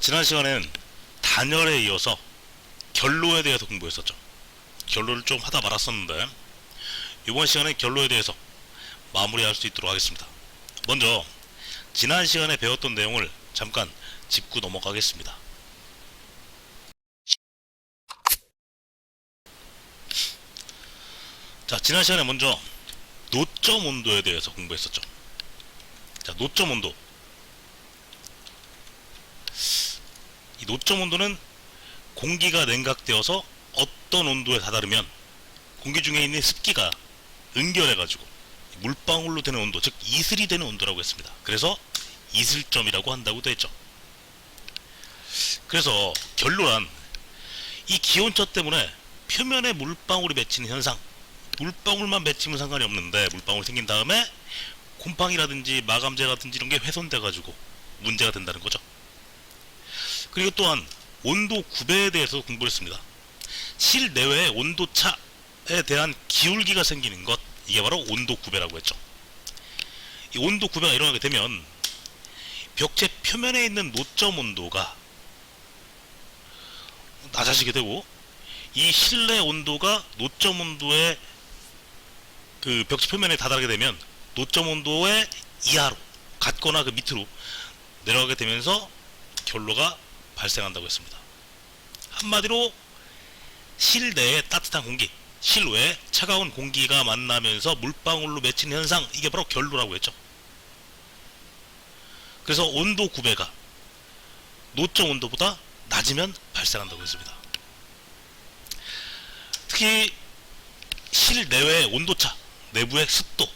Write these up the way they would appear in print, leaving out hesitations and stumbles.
지난 시간엔 단열에 이어서 결로에 대해서 공부했었죠. 결로를 좀 하다 말았었는데 이번 시간에 결로에 대해서 마무리할 수 있도록 하겠습니다. 먼저 지난 시간에 배웠던 내용을 잠깐 짚고 넘어가겠습니다. 자, 지난 시간에 먼저 노점 온도에 대해서 공부했었죠. 자, 노점 온도. 이 노점 온도는 공기가 냉각되어서 어떤 온도에 다다르면 공기 중에 있는 습기가 응결해가지고 물방울로 되는 온도, 즉 이슬이 되는 온도라고 했습니다. 그래서 이슬점이라고 한다고도 했죠. 그래서 결로란 이 기온차 때문에 표면에 물방울이 맺히는 현상, 물방울만 맺히면 상관이 없는데 물방울이 생긴 다음에 곰팡이라든지 마감재라든지 이런 게 훼손돼가지고 문제가 된다는 거죠. 그리고 또한 온도 구배에 대해서 공부를 했습니다. 실내외의 온도차에 대한 기울기가 생기는 것, 이게 바로 온도 구배라고 했죠. 이 온도 구배가 일어나게 되면 벽체 표면에 있는 노점 온도가 낮아지게 되고 이 실내 온도가 노점 온도의 그 벽체 표면에 다다르게 되면 노점 온도의 이하로 같거나 그 밑으로 내려가게 되면서 결로가 발생한다고 했습니다. 한마디로 실내의 따뜻한 공기, 실외에 차가운 공기가 만나면서 물방울로 맺히는 현상, 이게 바로 결로라고 했죠. 그래서 온도 구배가 노점 온도보다 낮으면 발생한다고 했습니다. 특히 실내외의 온도차, 내부의 습도,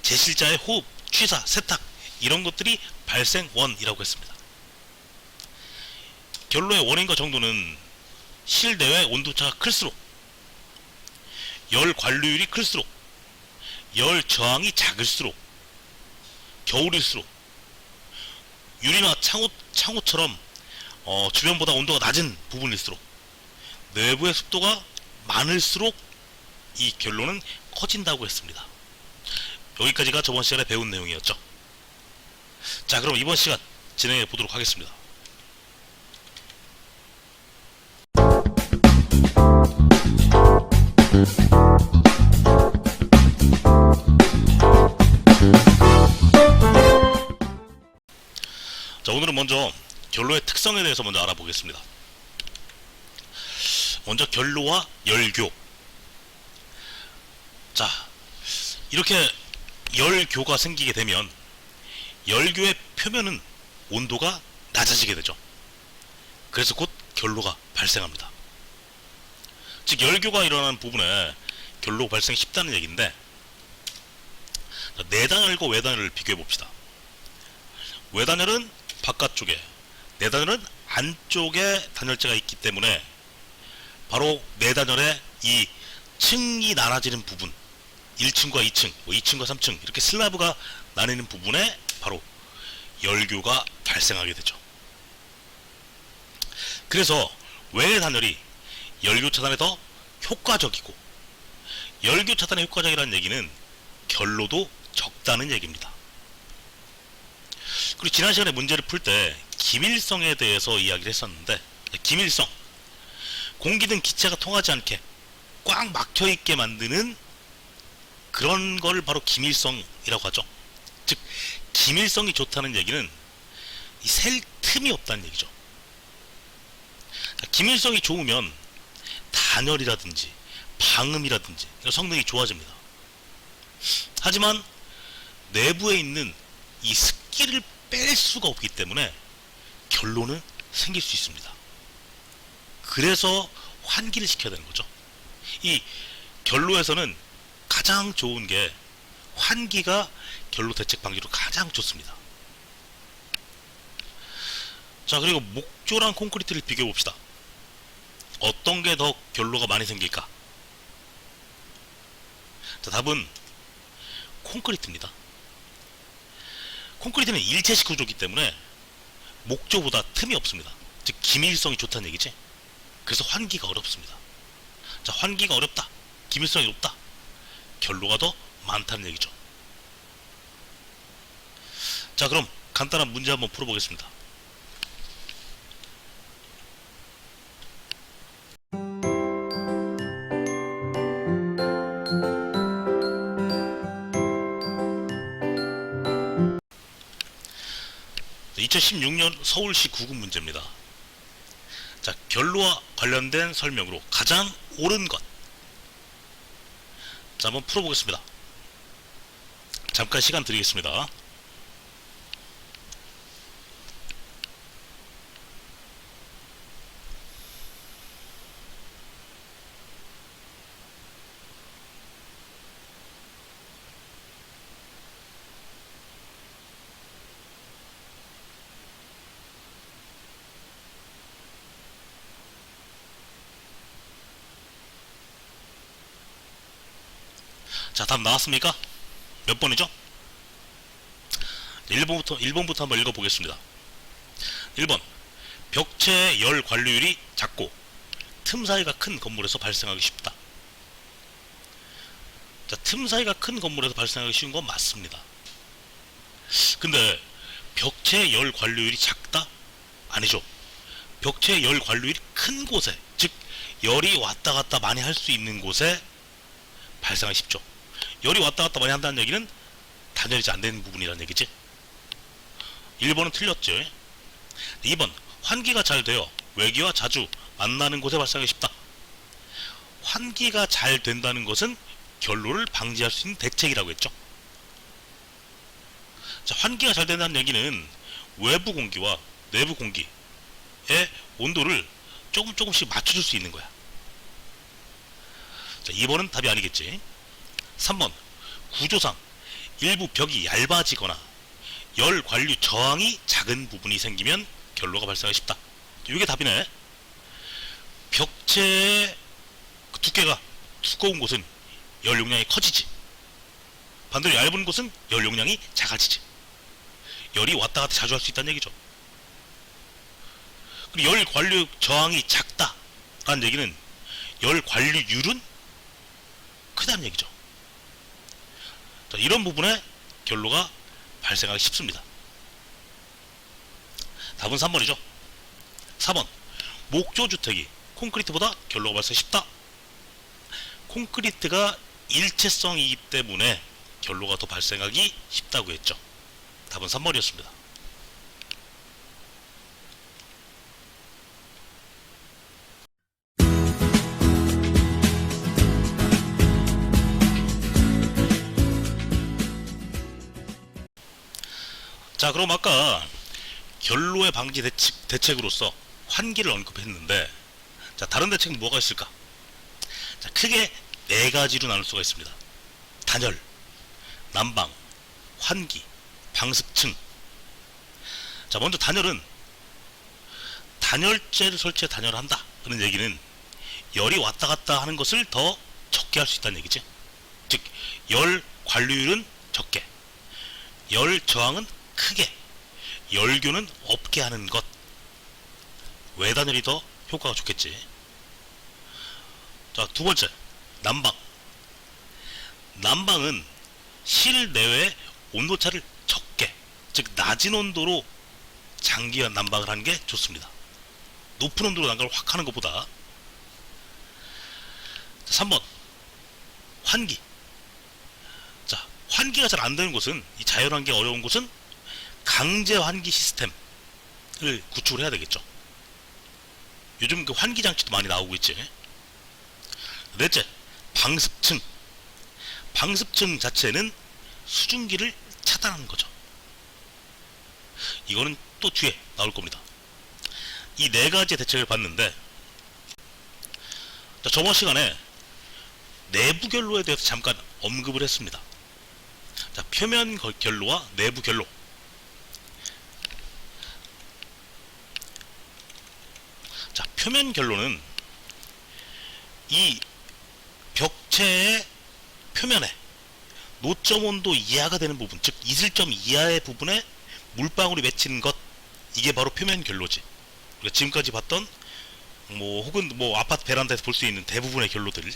제실자의 호흡, 취사, 세탁, 이런 것들이 발생원이라고 했습니다. 결로의 원인과 정도는 실내외 온도차가 클수록, 열 관류율이 클수록, 열 저항이 작을수록, 겨울일수록 유리나 창호처럼 주변보다 온도가 낮은 부분일수록, 내부의 습도가 많을수록 이 결로는 커진다고 했습니다. 여기까지가 저번 시간에 배운 내용이었죠. 자, 그럼 이번 시간 진행해 보도록 하겠습니다. 자, 오늘은 먼저 결로의 특성에 대해서 먼저 알아보겠습니다. 먼저 결로와 열교. 자, 이렇게 열교가 생기게 되면 열교의 표면은 온도가 낮아지게 되죠. 그래서 곧 결로가 발생합니다. 즉 열교가 일어나는 부분에 결로 발생이 쉽다는 얘기인데, 내단열과 외단열을 비교해 봅시다. 외단열은 바깥쪽에, 내단열은 안쪽에 단열재가 있기 때문에 바로 내단열의 이 층이 나눠지는 부분, 1층과 2층, 2층과 3층 이렇게 슬라브가 나뉘는 부분에 바로 열교가 발생하게 되죠. 그래서 외단열이 열교 차단에 더 효과적이고, 열교 차단에 효과적이라는 얘기는 결로도 적다는 얘기입니다. 그리고 지난 시간에 문제를 풀 때 기밀성에 대해서 이야기를 했었는데, 기밀성, 공기든 기체가 통하지 않게 꽉 막혀있게 만드는 그런 걸 바로 기밀성이라고 하죠. 즉 기밀성이 좋다는 얘기는 셀 틈이 없다는 얘기죠. 기밀성이 좋으면 단열이라든지 방음이라든지 성능이 좋아집니다. 하지만 내부에 있는 이 습기를 뺄 수가 없기 때문에 결로는 생길 수 있습니다. 그래서 환기를 시켜야 되는 거죠. 이 결로에서는 가장 좋은 게 환기가 결로 대책 방지로 가장 좋습니다. 자, 그리고 목조랑 콘크리트를 비교해 봅시다. 어떤 게 더 결로가 많이 생길까? 자, 답은 콘크리트입니다. 콘크리트는 일체식 구조이기 때문에 목조보다 틈이 없습니다. 즉 기밀성이 좋다는 얘기지. 그래서 환기가 어렵습니다. 자, 환기가 어렵다, 기밀성이 높다, 결로가 더 많다는 얘기죠. 자, 그럼 간단한 문제 한번 풀어보겠습니다. 2016년 서울시 구급 문제입니다. 자, 결로와 관련된 설명으로 가장 옳은 것. 자, 한번 풀어보겠습니다. 잠깐 시간 드리겠습니다. 자, 답 나왔습니까? 몇 번이죠? 1번부터 한번 읽어보겠습니다. 1번, 벽체의 열 관리율이 작고 틈 사이가 큰 건물에서 발생하기 쉽다. 자, 틈 사이가 큰 건물에서 발생하기 쉬운 건 맞습니다. 근데 벽체의 열 관리율이 작다? 아니죠. 벽체의 열 관리율이 큰 곳에, 즉 열이 왔다 갔다 많이 할 수 있는 곳에 발생하기 쉽죠. 열이 왔다 갔다 많이 한다는 얘기는 단열이 안 되는 부분이라는 얘기지. 1번은 틀렸죠. 2번, 환기가 잘 되어 외기와 자주 만나는 곳에 발생하기 쉽다. 환기가 잘 된다는 것은 결로를 방지할 수 있는 대책이라고 했죠. 자, 환기가 잘 된다는 얘기는 외부 공기와 내부 공기의 온도를 조금씩 맞춰줄 수 있는 거야. 자, 2번은 답이 아니겠지. 3번, 구조상 일부 벽이 얇아지거나 열 관류 저항이 작은 부분이 생기면 결로가 발생하기 쉽다. 이게 답이네. 벽체의 두께가 두꺼운 곳은 열 용량이 커지지, 반대로 얇은 곳은 열 용량이 작아지지. 열이 왔다 갔다 자주 할 수 있다는 얘기죠. 그리고 열 관류 저항이 작다라는 얘기는 열 관류율은 크다는 얘기죠. 자, 이런 부분에 결로가 발생하기 쉽습니다. 답은 3번이죠. 4번, 목조주택이 콘크리트보다 결로가 발생하기 쉽다. 콘크리트가 일체성이기 때문에 결로가 더 발생하기 쉽다고 했죠. 답은 3번이었습니다. 자, 그럼 아까 결로의 방지 대책으로서 환기를 언급했는데, 자, 다른 대책은 뭐가 있을까? 자, 크게 네 가지로 나눌 수가 있습니다. 단열, 난방, 환기, 방습층. 자, 먼저 단열은 단열재를 설치해 단열을 한다. 그런 얘기는 열이 왔다 갔다 하는 것을 더 적게 할 수 있다는 얘기지. 즉, 열 관리율은 적게, 열 저항은 크게, 열교는 없게 하는 것. 외단열이 더 효과가 좋겠지. 자, 두 번째, 난방. 난방은 실내외 온도차를 적게, 즉 낮은 온도로 장기간 난방을 하는 게 좋습니다. 높은 온도로 난방을 확 하는 것보다. 3번, 환기. 자, 환기가 잘 안 되는 곳은, 이 자연환기 어려운 곳은 강제 환기 시스템을 구축을 해야 되겠죠. 요즘 그 환기 장치도 많이 나오고 있지. 넷째, 방습층. 방습층 자체는 수증기를 차단하는 거죠. 이거는 또 뒤에 나올 겁니다. 이 네 가지 대책을 봤는데, 자, 저번 시간에 내부 결로에 대해서 잠깐 언급을 했습니다. 자, 표면 결로와 내부 결로. 자, 표면 결로는 이 벽체의 표면에 노점 온도 이하가 되는 부분, 즉 이슬점 이하의 부분에 물방울이 맺히는 것, 이게 바로 표면 결로지. 우리가 지금까지 봤던 혹은 아파트 베란다에서 볼 수 있는 대부분의 결로들,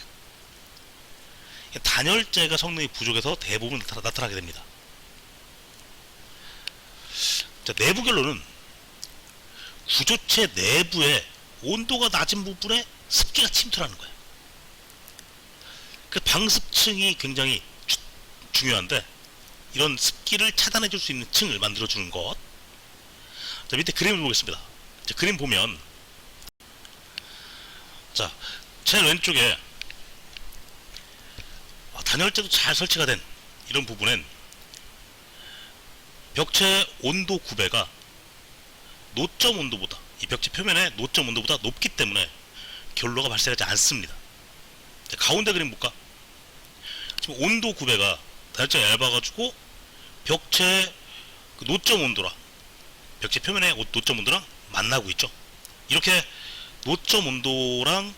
단열재가 성능이 부족해서 대부분 나타나게 됩니다. 자, 내부 결로는 구조체 내부에 온도가 낮은 부분에 습기가 침투하는 거예요. 그 방습층이 굉장히 중요한데, 이런 습기를 차단해 줄 수 있는 층을 만들어 주는 것. 자, 밑에 그림을 보겠습니다. 자, 그림 보면, 자, 제일 왼쪽에 단열재도 잘 설치가 된 이런 부분엔 벽체 온도 구배가 노점 온도보다, 이 벽체 표면의 노점 온도보다 높기 때문에 결로가 발생하지 않습니다. 자, 가운데 그림 볼까? 지금 온도 구배가 단열재가 얇아가지고 벽체 그 노점 온도랑, 벽체 표면의 노점 온도랑 만나고 있죠. 이렇게 노점 온도랑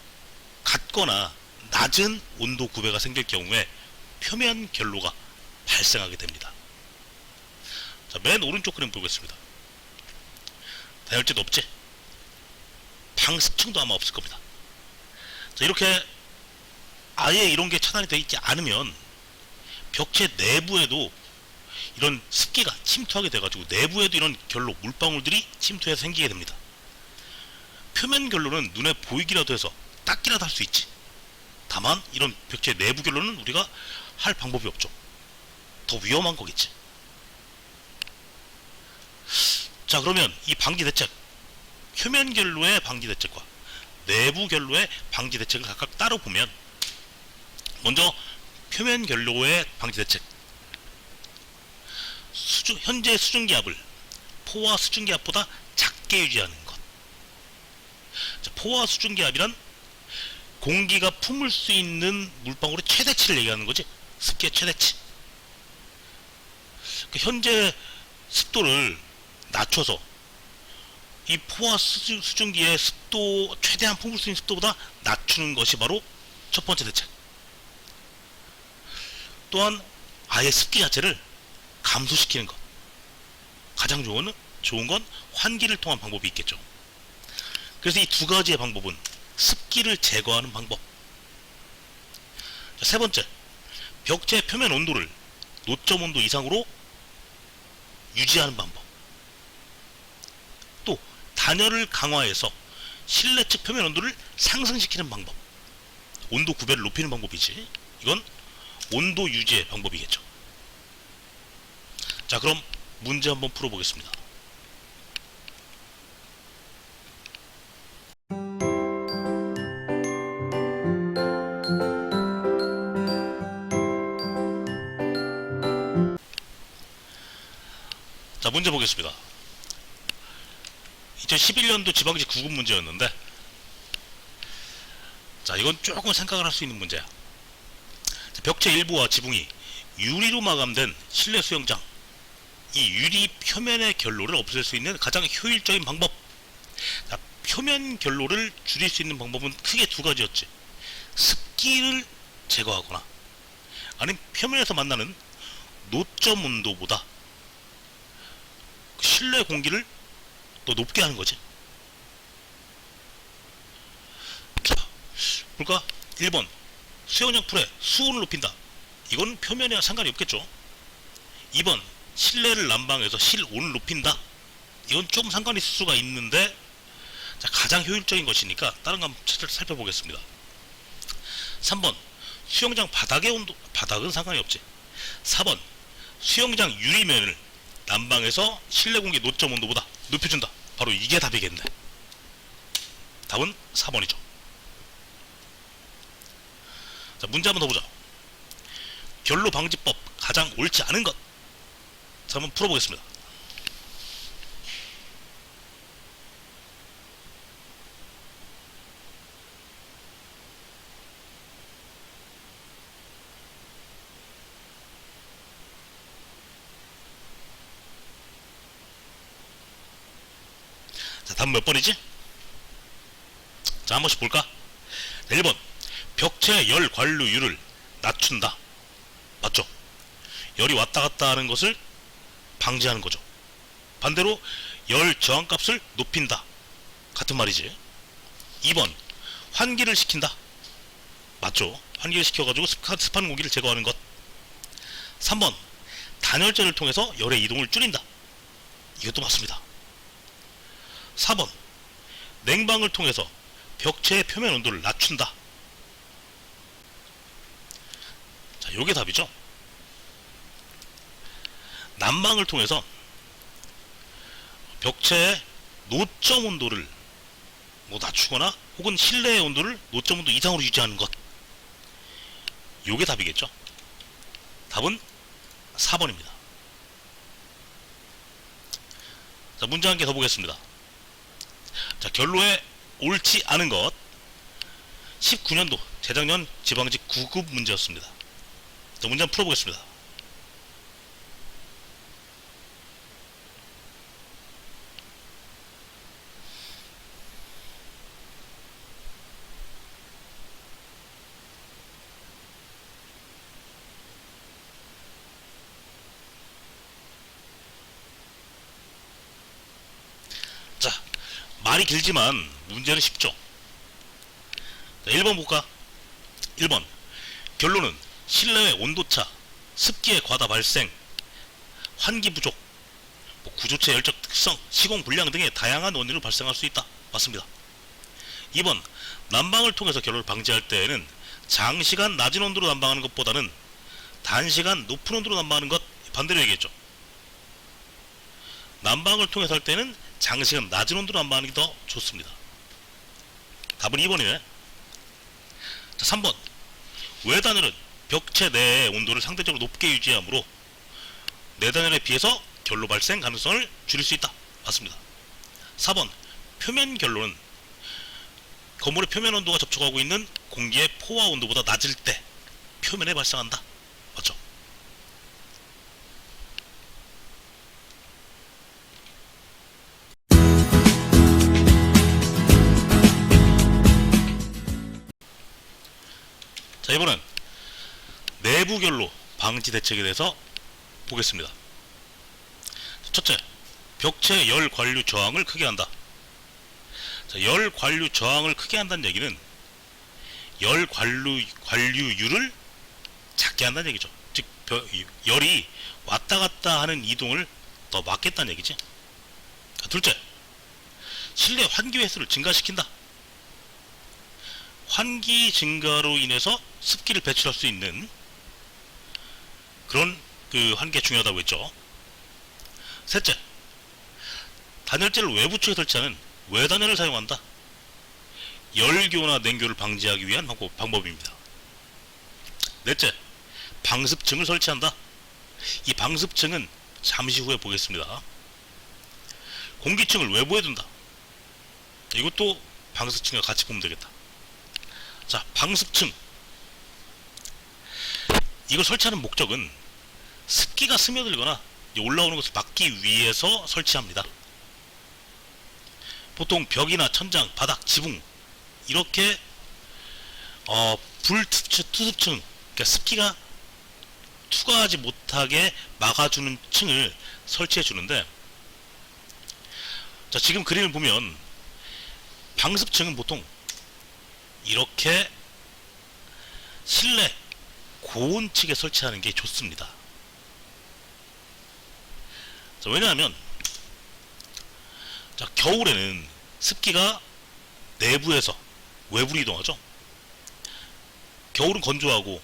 같거나 낮은 온도 구배가 생길 경우에 표면 결로가 발생하게 됩니다. 자, 맨 오른쪽 그림 보겠습니다. 단열재도 없지? 방습층도 아마 없을 겁니다. 자, 이렇게 아예 이런 게 차단이 되어 있지 않으면 벽체 내부에도 이런 습기가 침투하게 돼가지고 내부에도 이런 결로, 물방울들이 침투해서 생기게 됩니다. 표면 결로는 눈에 보이기라도 해서 닦기라도 할 수 있지. 다만 이런 벽체 내부 결로는 우리가 할 방법이 없죠. 더 위험한 거겠지. 자, 그러면 이 방지 대책, 표면 결로의 방지 대책과 내부 결로의 방지 대책을 각각 따로 보면, 먼저 표면 결로의 방지 대책, 현재 수증기압을 포화 수증기압보다 작게 유지하는 것. 자, 포화 수증기압이란 공기가 품을 수 있는 물방울의 최대치를 얘기하는 거지, 습기의 최대치. 현재 습도를 낮춰서 이 포화 수증기의 습도, 최대한 품을 수 있는 습도보다 낮추는 것이 바로 첫 번째 대책. 또한 아예 습기 자체를 감소시키는 것. 가장 좋은 건 환기를 통한 방법이 있겠죠. 그래서 이 두 가지의 방법은 습기를 제거하는 방법. 자, 세 번째, 벽체 표면 온도를 노점 온도 이상으로 유지하는 방법. 또 단열을 강화해서 실내 측 표면 온도를 상승시키는 방법. 온도 구배를 높이는 방법이지. 이건 온도 유지의 방법이겠죠. 자, 그럼 문제 한번 풀어보겠습니다. 자, 문제 보겠습니다. 2011년도 지방직 9급 문제였는데, 자, 이건 조금 생각을 할 수 있는 문제야. 자, 벽체 일부와 지붕이 유리로 마감된 실내 수영장, 이 유리 표면의 결로를 없앨 수 있는 가장 효율적인 방법. 자, 표면 결로를 줄일 수 있는 방법은 크게 두 가지였지. 습기를 제거하거나, 아니면 표면에서 만나는 노점 온도보다 실내 공기를 더 높게 하는 거지. 자, 볼까? 1번, 수영장 풀의 수온을 높인다. 이건 표면이랑 상관이 없겠죠. 2번, 실내를 난방해서 실온을 높인다. 이건 좀 상관이 있을 수가 있는데, 자, 가장 효율적인 것이니까 다른 거 한번 살펴보겠습니다. 3번, 수영장 바닥의 온도, 바닥은 상관이 없지. 4번, 수영장 유리면을 난방해서 실내 공기 노점 온도보다 높여준다. 바로 이게 답이겠네. 답은 4번이죠. 자, 문제 한번 더 보자. 결로 방지법 가장 옳지 않은 것. 자, 한번 풀어보겠습니다. 자, 답은 몇 번이지? 자, 한 번씩 볼까? 1번, 벽체 열 관류율을 낮춘다. 맞죠? 열이 왔다 갔다 하는 것을 방지하는 거죠. 반대로 열 저항값을 높인다. 같은 말이지. 2번, 환기를 시킨다. 맞죠? 환기를 시켜가지고 습한 공기를 제거하는 것. 3번, 단열재를 통해서 열의 이동을 줄인다. 이것도 맞습니다. 4번, 냉방을 통해서 벽체의 표면 온도를 낮춘다. 자, 요게 답이죠. 난방을 통해서 벽체의 노점 온도를 뭐 낮추거나 혹은 실내의 온도를 노점 온도 이상으로 유지하는 것. 요게 답이겠죠. 답은 4번입니다. 자, 문제 한 개 더 보겠습니다. 자, 결로에 옳지 않은 것. 19년도 재작년 지방직 9급 문제였습니다. 자, 문제 한번 풀어보겠습니다. 자, 말이 길지만 문제는 쉽죠. 자, 1번 볼까? 1번 결론은 실내의 온도차, 습기의 과다 발생, 환기 부족, 뭐 구조체 열적 특성, 시공 불량 등의 다양한 원인으로 발생할 수 있다. 맞습니다. 2번 난방을 통해서 결로를 방지할 때에는 장시간 낮은 온도로 난방하는 것보다는 단시간 높은 온도로 난방하는 것, 반대로 얘기했죠. 난방을 통해서 할 때는 장시간 낮은 온도로 난방하는 게 더 좋습니다. 답은 2번이네. 자, 3번 외단열은 벽체 내의 온도를 상대적으로 높게 유지하므로 내단열에 비해서 결로 발생 가능성을 줄일 수 있다. 맞습니다. 4번 표면 결로는 건물의 표면 온도가 접촉하고 있는 공기의 포화 온도보다 낮을 때 표면에 발생한다. 맞죠? 자, 이번엔 내부 결로 방지 대책에 대해서 보겠습니다. 첫째, 벽체 열 관류 저항을 크게 한다. 자, 열 관류 저항을 크게 한다는 얘기는 열 관류율을 작게 한다는 얘기죠. 즉 열이 왔다 갔다 하는 이동을 더 막겠다는 얘기지. 자, 둘째, 실내 환기 횟수를 증가시킨다. 환기 증가로 인해서 습기를 배출할 수 있는 그런 환기가 중요하다고 했죠. 셋째, 단열재를 외부 쪽에 설치하는 외단열을 사용한다. 열교나 냉교를 방지하기 위한 방법입니다. 넷째, 방습층을 설치한다. 이 방습층은 잠시 후에 보겠습니다. 공기층을 외부에 둔다. 이것도 방습층과 같이 보면 되겠다. 자, 방습층. 이걸 설치하는 목적은 습기가 스며들거나 올라오는 것을 막기 위해서 설치합니다. 보통 벽이나 천장, 바닥, 지붕 이렇게 불투습층, 그러니까 습기가 투과하지 못하게 막아주는 층을 설치해 주는데, 자, 지금 그림을 보면 방습층은 보통 이렇게 실내 고온 측에 설치하는 게 좋습니다. 자, 왜냐하면 자, 겨울에는 습기가 내부에서 외부로 이동하죠. 겨울은 건조하고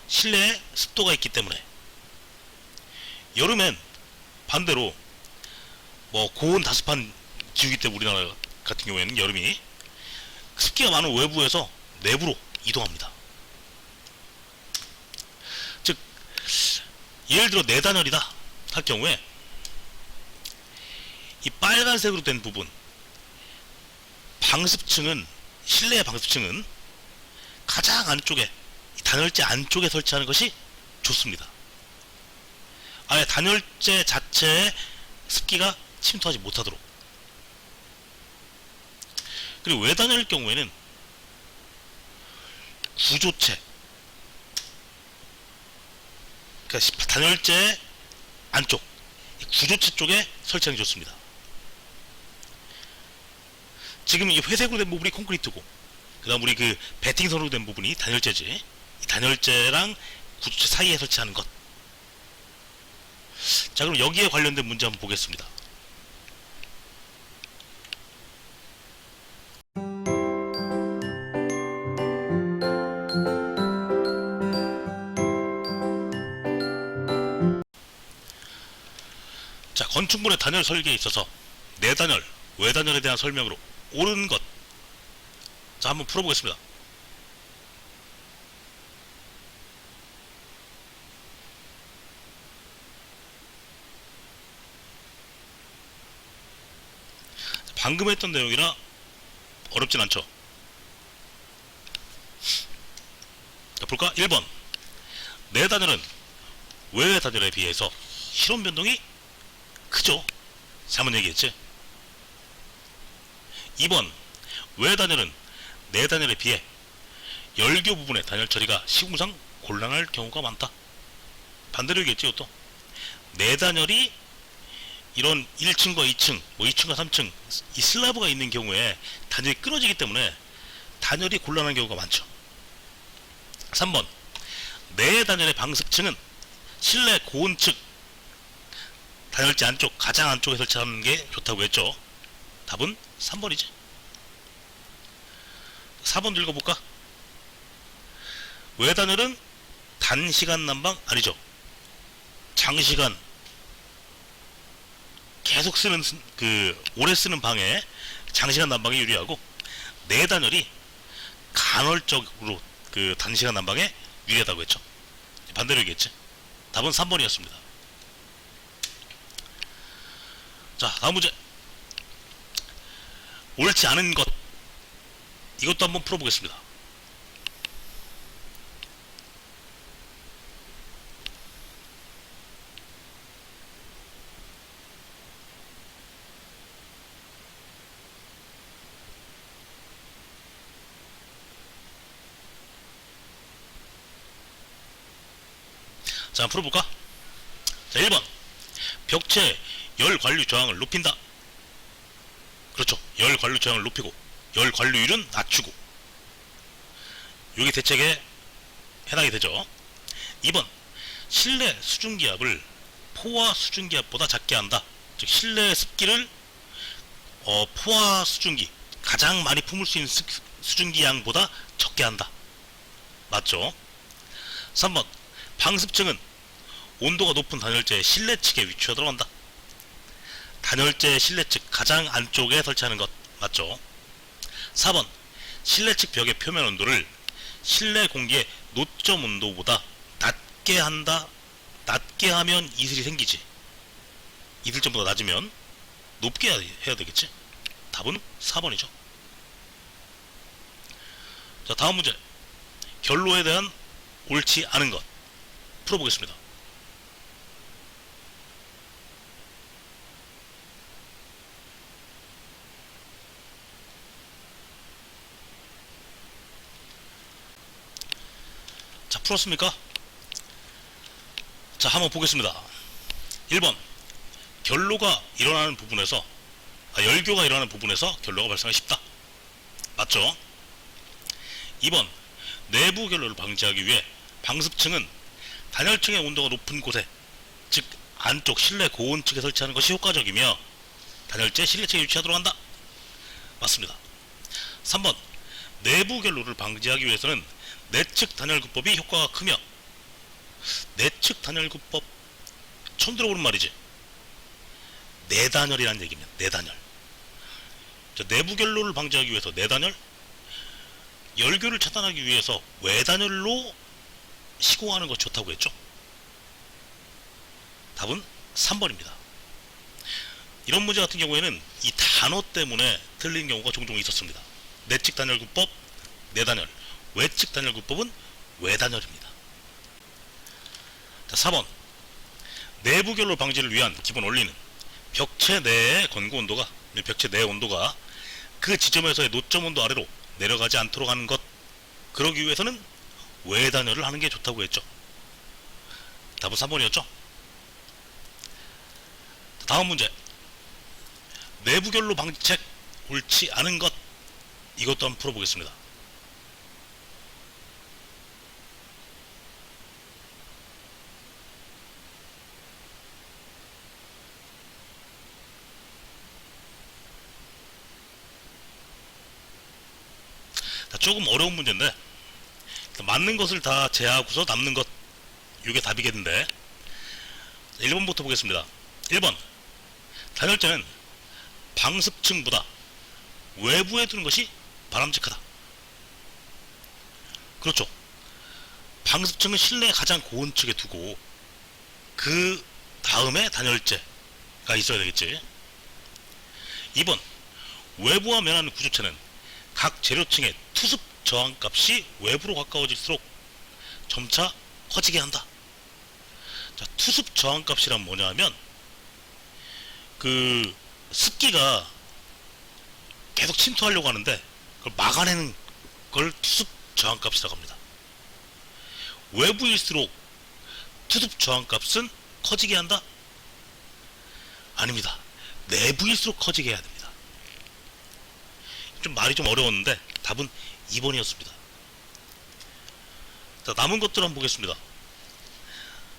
실내에 습도가 있기 때문에. 여름엔 반대로 뭐 고온 다습한 지역이기 때문에 우리나라 같은 경우에는 여름이 습기가 많은 외부에서 내부로 이동합니다. 즉 예를 들어 내단열이다 할 경우에 이 빨간색으로 된 부분, 방습층은, 실내의 방습층은 가장 안쪽에, 단열재 안쪽에 설치하는 것이 좋습니다. 아예 단열재 자체에 습기가 침투하지 못하도록. 그리고 외단열일 경우에는 구조체, 그러니까 단열재 안쪽, 구조체 쪽에 설치하는 게 좋습니다. 지금 이 회색으로 된 부분이 콘크리트고, 그 다음 우리 베팅선으로 된 부분이 단열재지. 이 단열재랑 구조체 사이에 설치하는 것. 자, 그럼 여기에 관련된 문제 한번 보겠습니다. 자, 건축물의 단열 설계에 있어서 내단열, 외단열에 대한 설명으로 옳은 것. 자, 한번 풀어보겠습니다. 방금 했던 내용이라 어렵진 않죠. 자, 볼까? 1번. 내단열은 외단열에 비해서 실온 변동이 크죠. 잘못 얘기했지. 2번. 외단열은 내단열에 비해 열교 부분의 단열 처리가 시공상 곤란할 경우가 많다. 반대로 얘기했지, 이것도. 내단열이 이런 1층과 2층, 뭐 2층과 3층 이 슬라브가 있는 경우에 단열이 끊어지기 때문에 단열이 곤란한 경우가 많죠. 3번. 내단열의 방습층은 실내 고온측 단열재 안쪽, 가장 안쪽에 설치하는 게 좋다고 했죠. 답은 3번이지. 4번 읽어볼까? 외단열은 단시간 난방 아니죠. 장시간 계속 쓰는 오래 쓰는 방에 장시간 난방이 유리하고, 내단열이 간헐적으로 단시간 난방에 유리하다고 했죠. 반대로 얘기했지. 답은 3번이었습니다. 자, 다음 문제. 옳지 않은 것. 이것도 한번 풀어보겠습니다. 자, 풀어볼까? 자, 1번. 벽체 열 관류 저항을 높인다. 그렇죠. 열 관류 저항을 높이고 열 관류율은 낮추고. 이게 대책에 해당이 되죠. 2번. 실내 수증기압을 포화 수증기압보다 작게 한다. 즉 실내 습기를 포화 수증기, 가장 많이 품을 수 있는 수증기 양보다 적게 한다. 맞죠? 3번. 방습층은 온도가 높은 단열재의 실내 측에 위치하도록 한다. 단열재 실내 측 가장 안쪽에 설치하는 것. 맞죠? 4번. 실내 측 벽의 표면 온도를 실내 공기의 노점 온도보다 낮게 한다. 낮게 하면 이슬이 생기지. 이슬점보다 낮으면 높게 해야 되겠지. 답은 4번이죠. 자, 다음 문제. 결로에 대한 옳지 않은 것 풀어보겠습니다. 자, 풀었습니까? 자, 한번 보겠습니다. 1번. 결로가 일어나는 부분에서 열교가 일어나는 부분에서 결로가 발생하기 쉽다. 맞죠? 2번. 내부 결로를 방지하기 위해 방습층은 단열층의 온도가 높은 곳에, 즉 안쪽 실내 고온 측에 설치하는 것이 효과적이며 단열재 실내층에 위치하도록 한다. 맞습니다. 3번. 내부 결로를 방지하기 위해서는 내측 단열구법이 효과가 크며. 내측 단열구법 처음 들어보는 말이지. 내단열이라는 얘기입니다. 내단열. 자, 내부 결로를 방지하기 위해서 내단열, 열교를 차단하기 위해서 외단열로 시공하는 것 좋다고 했죠. 답은 3번입니다. 이런 문제 같은 경우에는 이 단어 때문에 틀린 경우가 종종 있었습니다. 내측 단열구법, 내단열, 외측 단열구법은 외단열입니다. 자, 4번. 내부 결로 방지를 위한 기본 원리는 벽체 내의 건고 온도가, 벽체 내 온도가 그 지점에서의 노점 온도 아래로 내려가지 않도록 하는 것. 그러기 위해서는 외단열을 하는 게 좋다고 했죠. 답은 3번이었죠. 다음 문제. 내부 결로 방지책 옳지 않은 것. 이것도 한번 풀어보겠습니다. 조금 어려운 문제인데 맞는 것을 다 제하고서 남는 것, 이게 답이겠는데. 1번부터 보겠습니다. 1번. 단열재는 방습층보다 외부에 두는 것이 바람직하다. 그렇죠. 방습층은 실내 가장 고온 측에 두고 그 다음에 단열재가 있어야 되겠지. 2번, 외부와 면하는 구조체는 각 재료층의 투습 저항값이 외부로 가까워질수록 점차 커지게 한다. 자, 투습 저항값이란 뭐냐 하면 그 습기가 계속 침투하려고 하는데 그걸 막아내는 걸 투습 저항값이라고 합니다. 외부일수록 투습 저항값은 커지게 한다? 아닙니다. 내부일수록 커지게 해야 됩니다. 좀 말이 좀 어려웠는데 답은 2번이었습니다. 자, 남은 것들 한번 보겠습니다.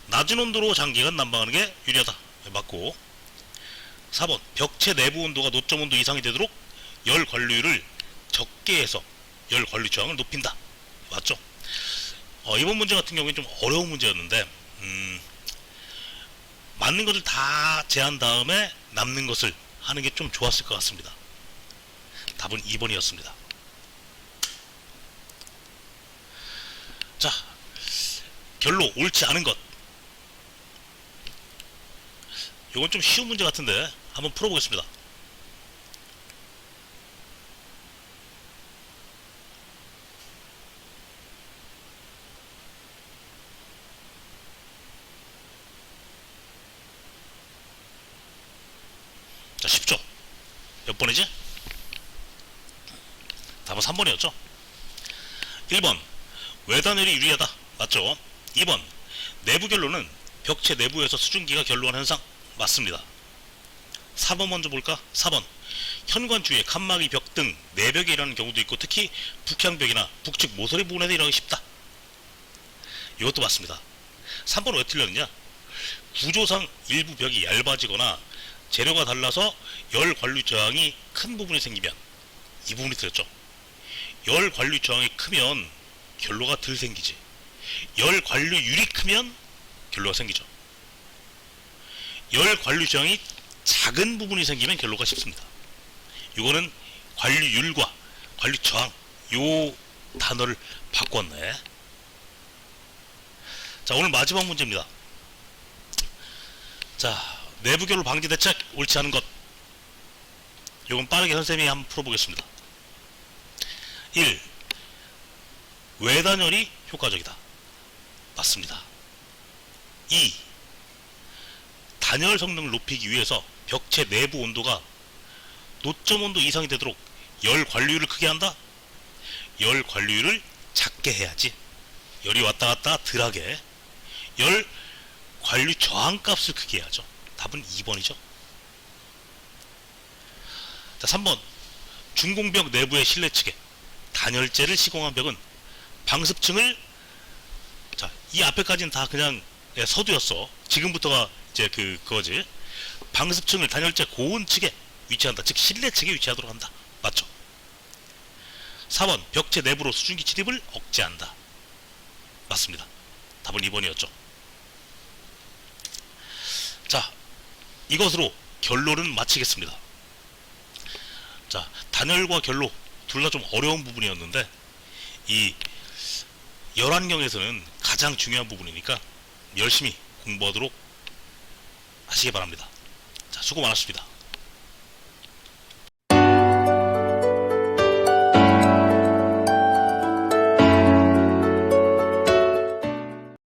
낮은 온도로 장기간 난방하는 게 유리하다. 맞고. 4번, 벽체 내부 온도가 노점 온도 이상이 되도록 열 관리율을 적게 해서 열 관리 저항을 높인다. 맞죠? 이번 문제 같은 경우에 좀 어려운 문제였는데 맞는 것을 다 제한 다음에 남는 것을 하는 게 좀 좋았을 것 같습니다. 답은 2번이었습니다. 자, 결로 옳지 않은 것. 이건 좀 쉬운 문제 같은데 한번 풀어보겠습니다. 자, 쉽죠? 몇 번이지? 답은 3번이었죠? 1번, 외단열이 유리하다. 맞죠? 2번, 내부 결로는 벽체 내부에서 수증기가 결로한 현상. 맞습니다. 4번 먼저 볼까? 4번, 현관 주위에 칸막이 벽 등 내벽에 일하는 경우도 있고 특히 북향벽이나 북측 모서리 부분에서 일하기 쉽다. 이것도 맞습니다. 3번은 왜 틀렸느냐? 구조상 일부 벽이 얇아지거나 재료가 달라서 열 관류 저항이 큰 부분이 생기면, 이 부분이 틀렸죠. 열 관류 저항이 크면 결로가 덜 생기지. 열 관류율이 크면 결로가 생기죠. 열 관류 저항이 작은 부분이 생기면 결로가 쉽습니다. 이거는 관류율과 관류 저항 요 단어를 바꿨네. 자, 오늘 마지막 문제입니다. 자, 내부 결로 방지 대책 옳지 않은 것. 요건 빠르게 선생님이 한번 풀어보겠습니다. 1. 외단열이 효과적이다. 맞습니다. 2. 단열 성능을 높이기 위해서 벽체 내부 온도가 노점 온도 이상이 되도록 열 관리율을 크게 한다. 열 관리율을 작게 해야지. 열이 왔다 갔다 덜하게. 열 관리 저항값을 크게 해야죠. 답은 2번이죠. 자, 3번, 중공벽 내부의 실내 측에 단열재를 시공한 벽은 방습층을, 자, 이 앞에까지는 다 그냥 서두였어. 지금부터가 이제 그거지. 방습층을 단열재 고온 측에 위치한다. 즉 실내 측에 위치하도록 한다. 맞죠? 4번, 벽체 내부로 수증기 침입을 억제한다. 맞습니다. 답은 2번이었죠. 자, 이것으로 결론은 마치겠습니다. 자, 단열과 결로 둘 다 좀 어려운 부분이었는데 이 열환경에서는 가장 중요한 부분이니까 열심히 공부하도록 하시기 바랍니다. 자, 수고 많으셨습니다.